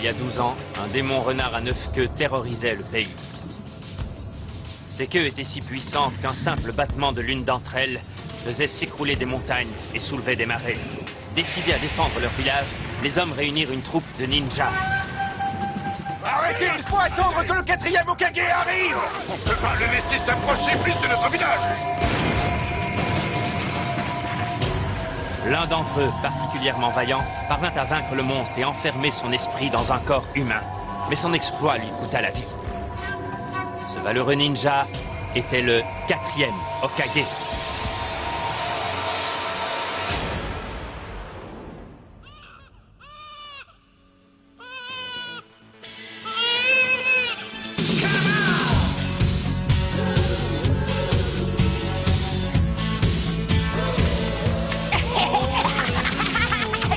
Il y a 12 ans, un démon renard à 9 queues terrorisait le pays. Ses queues étaient si puissantes qu'un simple battement de l'une d'entre elles faisait s'écrouler des montagnes et soulevait des marées. Décidés à défendre leur village, les hommes réunirent une troupe de ninjas. Arrêtez, il faut attendre que le 4e Hokage arrive! On ne peut pas le laisser s'approcher plus de notre village! L'un d'entre eux, particulièrement vaillant, parvint à vaincre le monstre et enfermer son esprit dans un corps humain. Mais son exploit lui coûta la vie. Ce valeureux ninja était le 4e Hokage.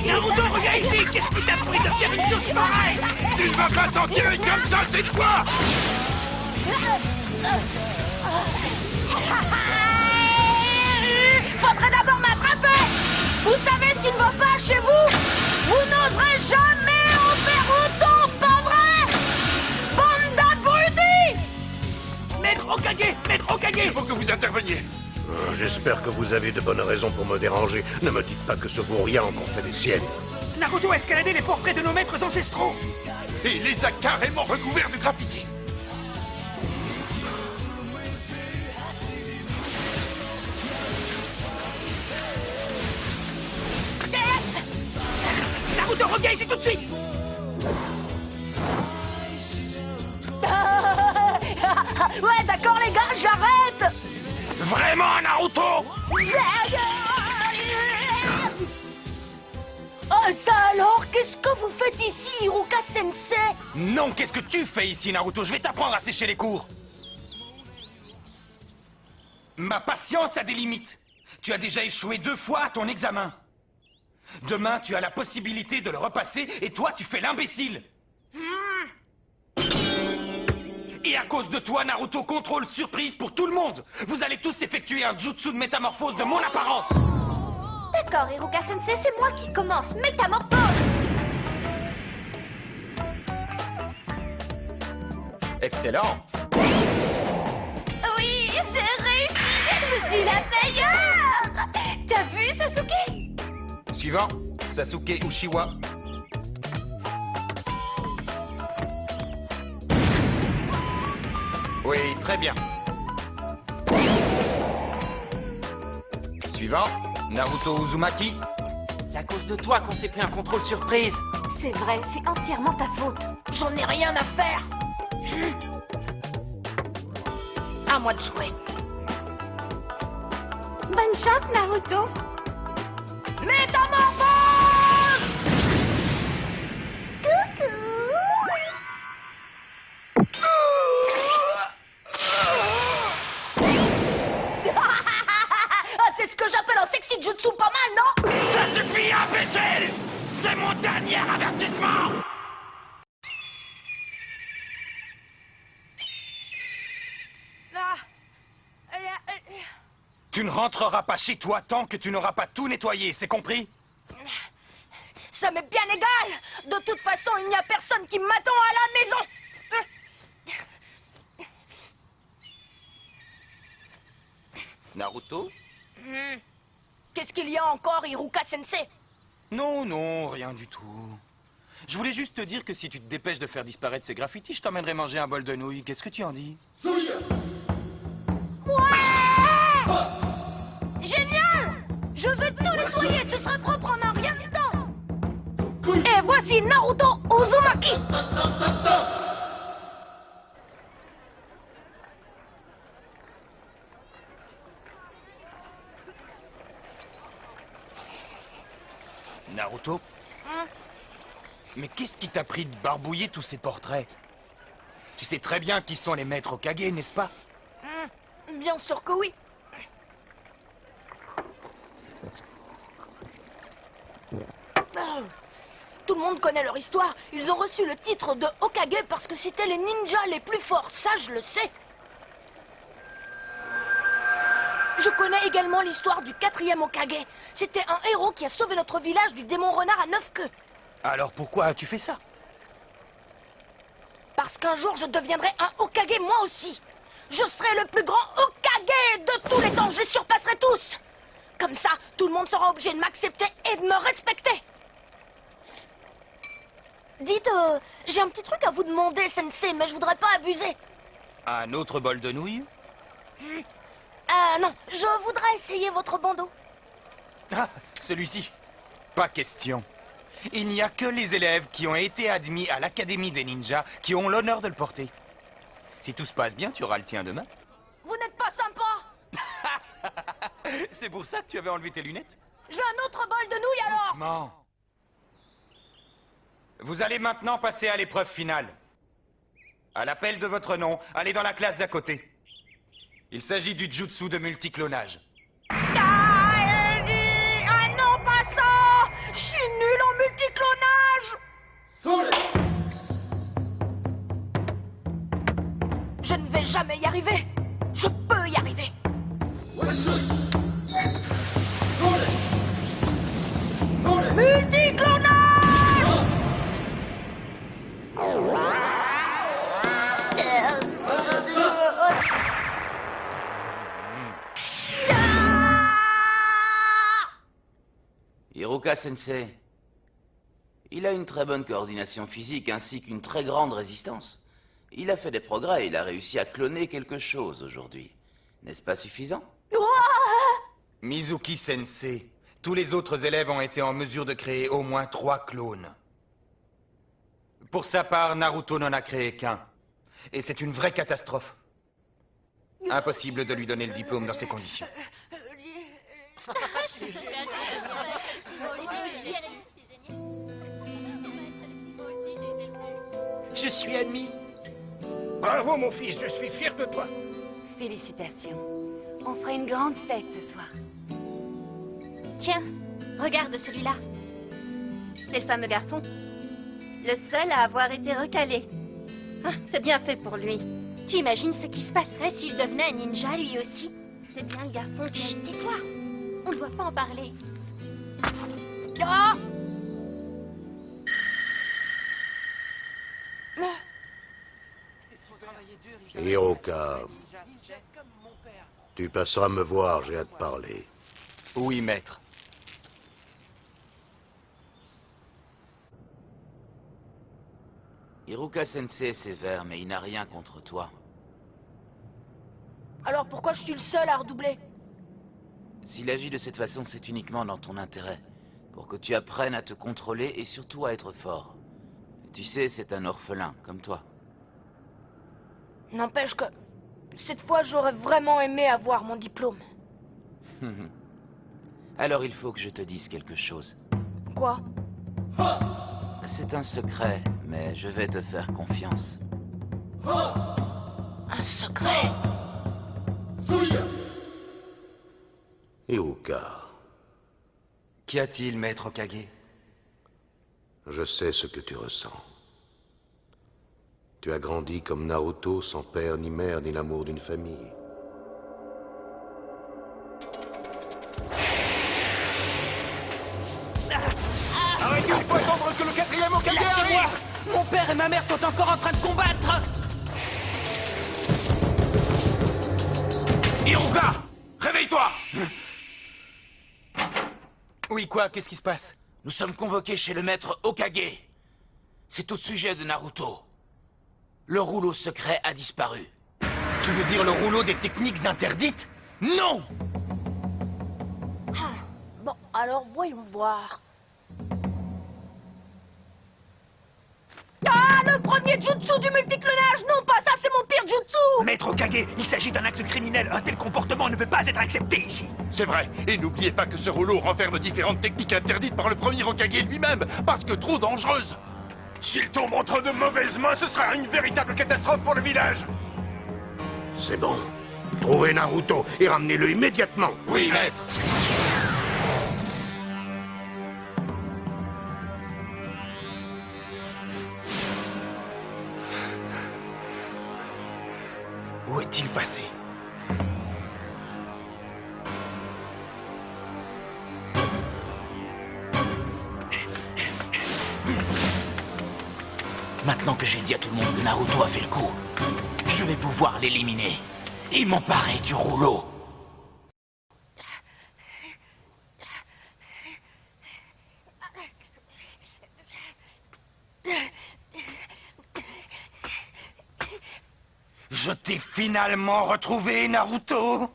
Naruto, regarde ici! Qu'est-ce qui t'a pris de faire une chose pareille? Tu ne vas pas t'en tirer comme ça cette fois! Faudrait d'abord m'attraper! Vous savez ce qui ne va pas chez vous? Vous n'oserez jamais en faire autant, pas vrai? Bande d'abrutis! Maître Hokage! Maître Hokage! Il faut que vous interveniez! J'espère que vous avez de bonnes raisons pour me déranger. Ne me dites pas que ce vaurien a encore fait des siennes. Naruto a escaladé les portraits de nos maîtres ancestraux! Et les a carrément recouverts de graffiti! Naruto, reviens ici tout de suite! Ouais, d'accord les gars, j'arrête! Vraiment, Naruto? Oh, ça alors, qu'est-ce que vous faites ici, Iruka Sensei? Non, qu'est-ce que tu fais ici, Naruto? Je vais t'apprendre à sécher les cours. Ma patience a des limites. Tu as déjà échoué 2 fois à ton examen. Demain, tu as la possibilité de le repasser et toi, tu fais l'imbécile. Et à cause de toi, Naruto, contrôle surprise pour tout le monde. Vous allez tous effectuer un jutsu de métamorphose de mon apparence. D'accord, Iruka Sensei, c'est moi qui commence. Métamorphose! Excellent. Oui, c'est réussi! Je suis la meilleure! T'as vu, Sasuke? Suivant, Sasuke Uchiwa. Oui, très bien. Suivant, Naruto Uzumaki. C'est à cause de toi qu'on s'est pris un contrôle surprise. C'est vrai, c'est entièrement ta faute. J'en ai rien à faire. À moi de jouer. Bonne chance, Naruto. Métamorphose! C'est ce que j'appelle un sexy jutsu pas mal, non? Ça suffit, imbécile! C'est mon dernier avertissement! Tu ne rentreras pas chez toi tant que tu n'auras pas tout nettoyé, c'est compris? Ça m'est bien égal. De toute façon, il n'y a personne qui m'attend à la maison. Naruto? Qu'est-ce qu'il y a encore, Iruka Sensei? Non, non, rien du tout. Je voulais juste te dire que si tu te dépêches de faire disparaître ces graffitis, je t'emmènerai manger un bol de nouilles. Qu'est-ce que tu en dis? Ouais! Génial! Je vais tout nettoyer, ce sera propre en un rien de temps. Et voici Naruto Uzumaki. Naruto? Mais qu'est-ce qui t'a pris de barbouiller tous ces portraits? Tu sais très bien qui sont les maîtres Hokage, n'est-ce pas? Bien sûr que oui. Tout le monde connaît leur histoire. Ils ont reçu le titre de Hokage parce que c'étaient les ninjas les plus forts. Ça, je le sais. Je connais également l'histoire du 4e Hokage. C'était un héros qui a sauvé notre village du démon renard à 9 queues. Alors pourquoi as-tu fait ça? Parce qu'un jour, je deviendrai un Hokage moi aussi. Je serai le plus grand Hokage de tous les temps. Je les surpasserai tous. Comme ça, tout le monde sera obligé de m'accepter et de me respecter. Dites, j'ai un petit truc à vous demander, Sensei, mais je voudrais pas abuser. Un autre bol de nouilles? Non, je voudrais essayer votre bandeau. Ah, celui-ci. Pas question. Il n'y a que les élèves qui ont été admis à l'Académie des ninjas qui ont l'honneur de le porter. Si tout se passe bien, tu auras le tien demain. Vous n'êtes pas sympa. C'est pour ça que tu avais enlevé tes lunettes? J'ai un autre bol de nouilles alors. Doucement. Vous allez maintenant passer à l'épreuve finale. À l'appel de votre nom, allez dans la classe d'à côté. Il s'agit du jutsu de multiclonage. Ah non, pas ça. Je suis nul en multiclonage. Je ne vais jamais y arriver. Je peux y arriver. Multiclonage! Iruka Sensei, il a une très bonne coordination physique ainsi qu'une très grande résistance. Il a fait des progrès, il a réussi à cloner quelque chose aujourd'hui. N'est-ce pas suffisant? Mizuki Sensei, tous les autres élèves ont été en mesure de créer au moins 3 clones. Pour sa part, Naruto n'en a créé qu'un. Et c'est une vraie catastrophe. Impossible de lui donner le diplôme dans ces conditions. Je suis admis. Bravo, mon fils, je suis fier de toi. Félicitations. On fera une grande fête ce soir. Tiens, regarde celui-là. C'est le fameux garçon. Le seul à avoir été recalé. Ah, c'est bien fait pour lui. Tu imagines ce qui se passerait s'il devenait un ninja lui aussi? C'est bien le garçon qui... Chut, tais-toi. On ne doit pas en parler. Ah! Hiroka, tu passeras me voir, j'ai à te parler. Oui, maître. Iruka Sensei est sévère, mais il n'a rien contre toi. Alors pourquoi je suis le seul à redoubler? S'il agit de cette façon, c'est uniquement dans ton intérêt. Pour que tu apprennes à te contrôler et surtout à être fort. Tu sais, c'est un orphelin, comme toi. N'empêche que cette fois, j'aurais vraiment aimé avoir mon diplôme. Alors il faut que je te dise quelque chose. Quoi? C'est un secret, mais je vais te faire confiance. Un secret? Hiroka, Qu'y a-t-il, maître Okage? je sais ce que tu ressens. Tu as grandi comme Naruto, sans père ni mère, ni l'amour d'une famille. Arrêtez, il faut attendre que le 4e Hokage arrive. Mon père et ma mère sont encore en train de combattre. Hiruka, réveille-toi. Oui, quoi? Qu'est-ce qui se passe? Nous sommes convoqués chez le maître Hokage. C'est au sujet de Naruto. Le rouleau secret a disparu. Tu veux dire le rouleau des techniques interdites? Non! Bon, alors voyons voir. Ah, le premier jutsu du multiclonage! Non, pas ça, c'est mon pire jutsu! Maître Okage, il s'agit d'un acte criminel. Un tel comportement ne peut pas être accepté ici. C'est vrai. Et n'oubliez pas que ce rouleau renferme différentes techniques interdites par le premier Hokage lui-même, parce que trop dangereuses. S'il tombe entre de mauvaises mains, ce sera une véritable catastrophe pour le village. C'est bon. Trouvez Naruto et ramenez-le immédiatement. Oui, maître. Où est-il passé? Maintenant que j'ai dit à tout le monde que Naruto a fait le coup, je vais pouvoir l'éliminer et m'emparer du rouleau. Je t'ai finalement retrouvé, Naruto.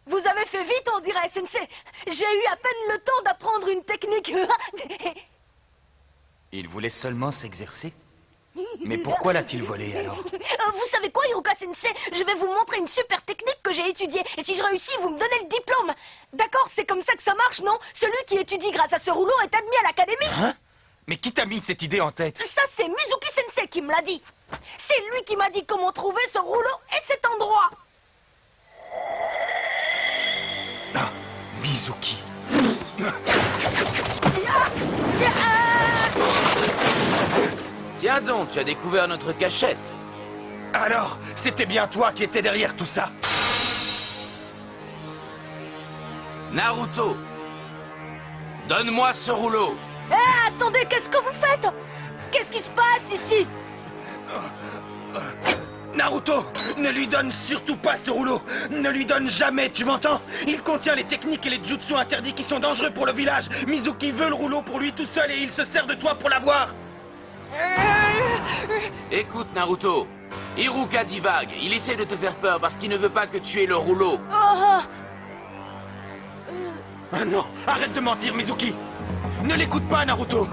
Vous avez fait vite, on dirait, Sensei. J'ai eu à peine le temps d'apprendre une technique. Il voulait seulement s'exercer. Mais pourquoi l'a-t-il volé alors? Vous savez quoi, Hiruka Sensei? Je vais vous montrer une super technique que j'ai étudiée. Et si je réussis, vous me donnez le diplôme. D'accord, c'est comme ça que ça marche, non? Celui qui étudie grâce à ce rouleau est admis à l'académie. Hein? Mais qui t'a mis cette idée en tête? Ça, c'est Mizuki Sensei qui me l'a dit. C'est lui qui m'a dit comment trouver ce rouleau et cet endroit. Ah, Mizuki. Tiens donc, tu as découvert notre cachette. Alors, c'était bien toi qui étais derrière tout ça. Naruto, donne-moi ce rouleau. Attendez, qu'est-ce que vous faites? Qu'est-ce qui se passe ici? Naruto, ne lui donne surtout pas ce rouleau. Ne lui donne jamais, tu m'entends? Il contient les techniques et les jutsu interdits qui sont dangereux pour le village. Mizuki veut le rouleau pour lui tout seul et il se sert de toi pour l'avoir. Écoute, Naruto, Hiruka divague. Il essaie de te faire peur parce qu'il ne veut pas que tu aies le rouleau. Ah non, arrête de mentir, Mizuki. Ne l'écoute pas, Naruto.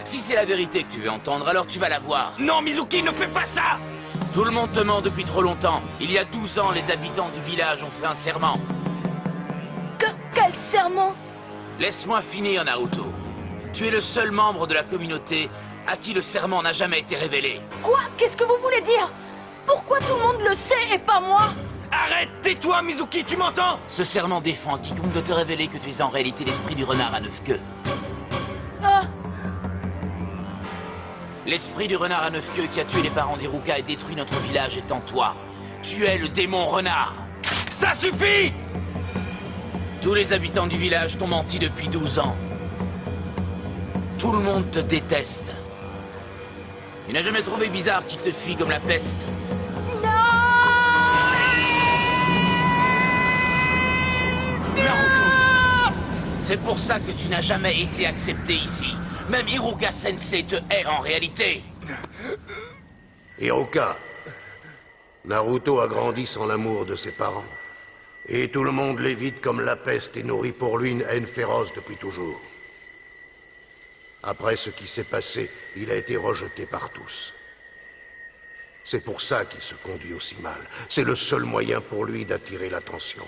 Si c'est la vérité que tu veux entendre, alors tu vas la voir. Non, Mizuki, ne fais pas ça. Tout le monde te ment depuis trop longtemps. Il y a 12 ans, les habitants du village ont fait un serment. Quel serment? Laisse-moi finir, Naruto. Tu es le seul membre de la communauté à qui le serment n'a jamais été révélé. Quoi? Qu'est-ce que vous voulez dire? Pourquoi tout le monde le sait et pas moi? Arrête, tais-toi, Mizuki, tu m'entends? Ce serment défend à quiconque de te révéler que tu es en réalité l'esprit du renard à 9 queues. Ah. L'esprit du renard à 9 queues qui a tué les parents d'Hiruka et détruit notre village est en toi. Tu es le démon renard. Ça suffit! Tous les habitants du village t'ont menti depuis 12 ans. Tout le monde te déteste. Tu n'as jamais trouvé bizarre qu'il te fuit comme la peste. Naruto! C'est pour ça que tu n'as jamais été accepté ici. Même Hiruka Sensei te hait en réalité. Hiruka, Naruto a grandi sans l'amour de ses parents. Et tout le monde l'évite comme la peste et nourrit pour lui une haine féroce depuis toujours. Après ce qui s'est passé, il a été rejeté par tous. C'est pour ça qu'il se conduit aussi mal. C'est le seul moyen pour lui d'attirer l'attention.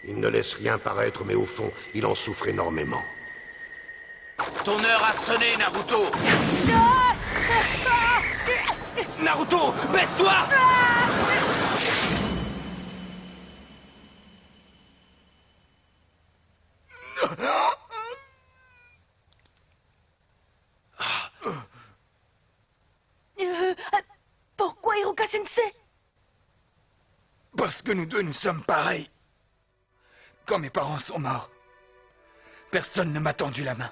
Il ne laisse rien paraître, mais au fond, il en souffre énormément. Ton heure a sonné, Naruto. Naruto, baisse-toi! Pourquoi Hiruka Sensei? Parce que nous deux, nous sommes pareils. Quand mes parents sont morts, personne ne m'a tendu la main.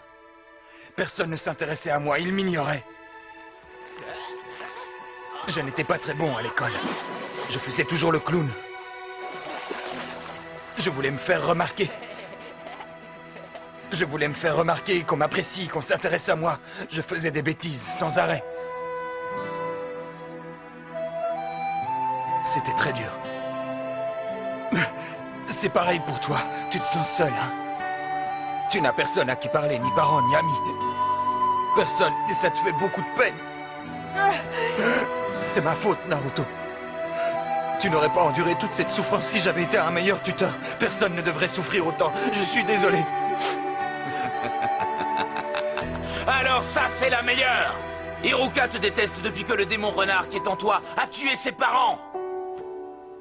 Personne ne s'intéressait à moi, ils m'ignoraient. Je n'étais pas très bon à l'école. Je faisais toujours le clown. Je voulais me faire remarquer. Je voulais me faire remarquer, qu'on m'apprécie, qu'on s'intéresse à moi. Je faisais des bêtises, sans arrêt. C'était très dur. C'est pareil pour toi. Tu te sens seul, hein? Tu n'as personne à qui parler, ni parents, ni amis. Personne, et ça te fait beaucoup de peine. C'est ma faute, Naruto. Tu n'aurais pas enduré toute cette souffrance si j'avais été un meilleur tuteur. Personne ne devrait souffrir autant. Je suis désolé. Alors ça, c'est la meilleure. Hiruka te déteste depuis que le démon renard qui est en toi a tué ses parents.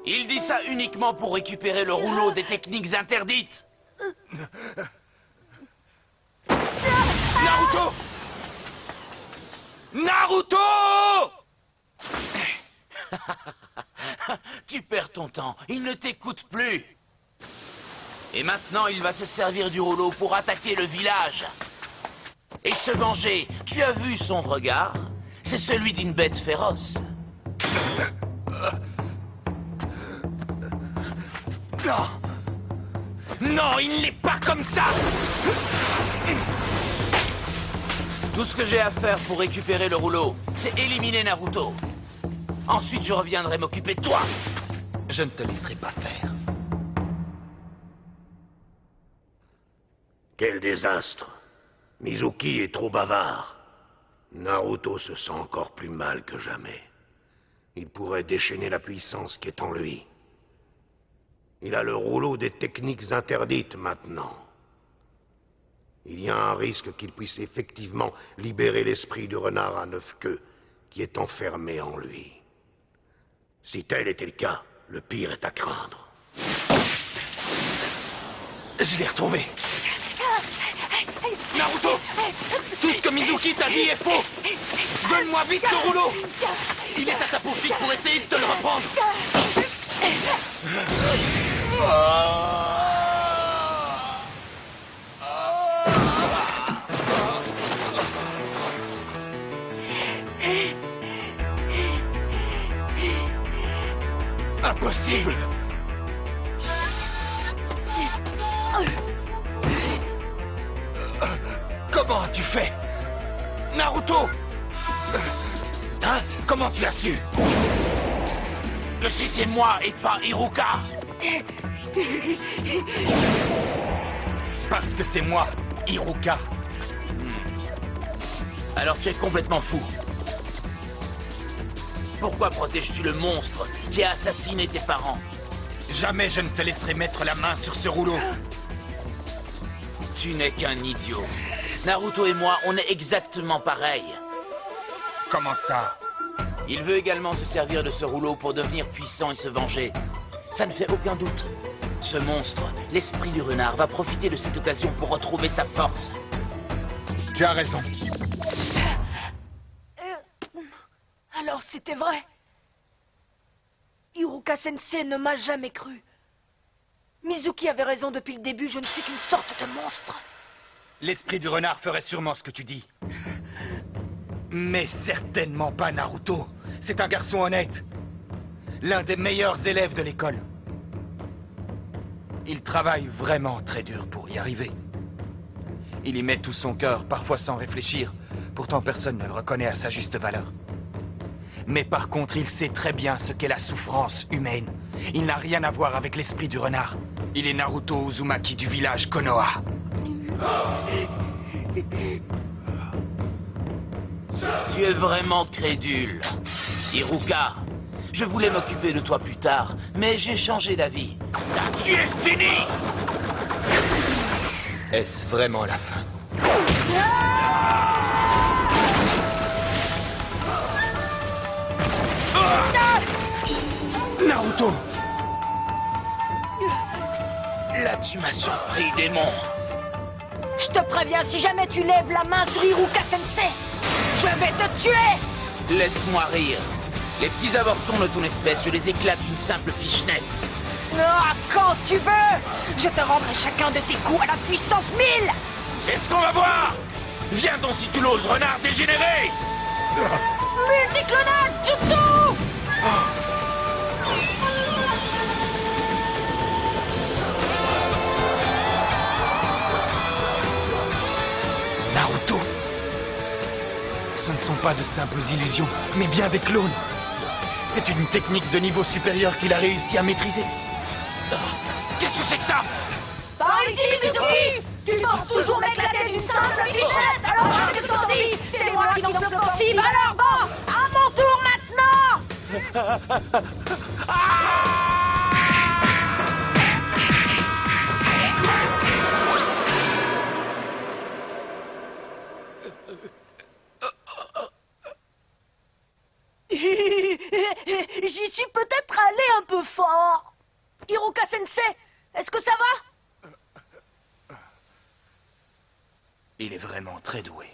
Il dit ça uniquement pour récupérer le rouleau des techniques interdites. Naruto! Naruto! Tu perds ton temps. Il ne t'écoute plus. Et maintenant, il va se servir du rouleau pour attaquer le village. Et se venger. Tu as vu son regard? C'est celui d'une bête féroce. Non! Non, il n'est pas comme ça! Tout ce que j'ai à faire pour récupérer le rouleau, c'est éliminer Naruto. Ensuite, je reviendrai m'occuper de toi. Je ne te laisserai pas faire. Quel désastre! Mizuki est trop bavard. Naruto se sent encore plus mal que jamais. Il pourrait déchaîner la puissance qui est en lui. Il a le rouleau des techniques interdites maintenant. Il y a un risque qu'il puisse effectivement libérer l'esprit du renard à 9 queues qui est enfermé en lui. Si tel était le cas, le pire est à craindre. Je l'ai retrouvé. Naruto! Tout ce que Mizuki t'a dit est faux! Donne-moi vite ce rouleau! Il est à ta poursuite pour essayer de te le reprendre! Impossible! Comment as-tu fait? Naruto! Hein? Comment tu as su? Que c'était moi et pas Iruka. Parce que c'est moi, Iruka. Alors tu es complètement fou. Pourquoi protèges-tu le monstre qui a assassiné tes parents? Jamais je ne te laisserai mettre la main sur ce rouleau. Tu n'es qu'un idiot. Naruto et moi, on est exactement pareils. Comment ça? Il veut également se servir de ce rouleau pour devenir puissant et se venger. Ça ne fait aucun doute. Ce monstre, l'esprit du renard, va profiter de cette occasion pour retrouver sa force. Tu as raison. Alors c'était vrai. Iruka Sensei ne m'a jamais cru. Mizuki avait raison depuis le début, je ne suis qu'une sorte de monstre. L'esprit du renard ferait sûrement ce que tu dis. Mais certainement pas Naruto. C'est un garçon honnête. L'un des meilleurs élèves de l'école. Il travaille vraiment très dur pour y arriver. Il y met tout son cœur, parfois sans réfléchir. Pourtant personne ne le reconnaît à sa juste valeur. Mais par contre, il sait très bien ce qu'est la souffrance humaine. Il n'a rien à voir avec l'esprit du renard. Il est Naruto Uzumaki du village Konoha. Tu es vraiment crédule. Iruka, je voulais m'occuper de toi plus tard, mais j'ai changé d'avis. Tu es fini! Est-ce vraiment la fin? Naruto! Là, tu m'as surpris, démon. Je te préviens, si jamais tu lèves la main sur Iruka Sensei, je vais te tuer! Laisse-moi rire. Les petits avortons de ton espèce, je les éclate d'une simple pichenette. Ah, quand tu veux! Je te rendrai chacun de tes coups à la puissance 1000! C'est ce qu'on va voir! Viens donc si tu l'oses, renard dégénéré! Multiclonal Jutsu! Naruto! Ce ne sont pas de simples illusions, mais bien des clones. C'est une technique de niveau supérieur qu'il a réussi à maîtriser. Qu'est-ce que c'est que ça? Par ici, Mizuki! Tu penses toujours m'éclater d'une simple fichette! Alors qu'est-ce que t'en dis? C'est moi qui n'en peux possible! Alors bon! À mon tour maintenant! J'y suis peut-être allé un peu fort. Iruka Sensei, est-ce que ça va? Il est vraiment très doué.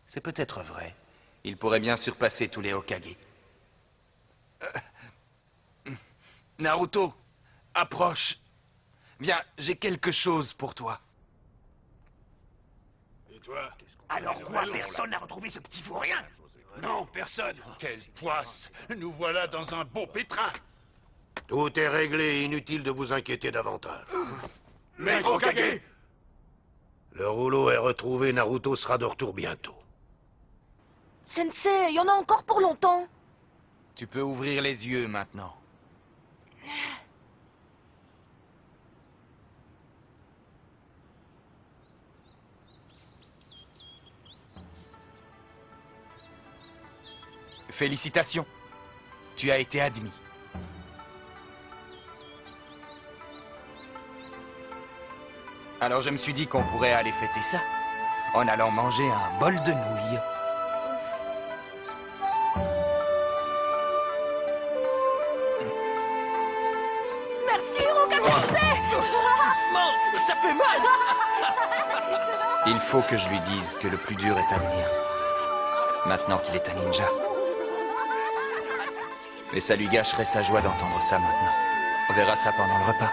C'est peut-être vrai. Il pourrait bien surpasser tous les Hokage. Naruto, approche. Viens, j'ai quelque chose pour toi. Et toi? Alors quoi, personne n'a retrouvé ce petit vaurien? Non, personne. Quelle poisse! Nous voilà dans un beau pétrin. Tout est réglé, inutile de vous inquiéter davantage. Maître Hokage! Le rouleau est retrouvé, Naruto sera de retour bientôt. Sensei, il y en a encore pour longtemps. Tu peux ouvrir les yeux maintenant. Félicitations. Tu as été admis. Alors je me suis dit qu'on pourrait aller fêter ça en allant manger un bol de nouilles. Merci, Hokage-sensei. Doucement, ça fait mal. Il faut que je lui dise que le plus dur est à venir. Maintenant qu'il est un ninja. Mais ça lui gâcherait sa joie d'entendre ça maintenant. On verra ça pendant le repas.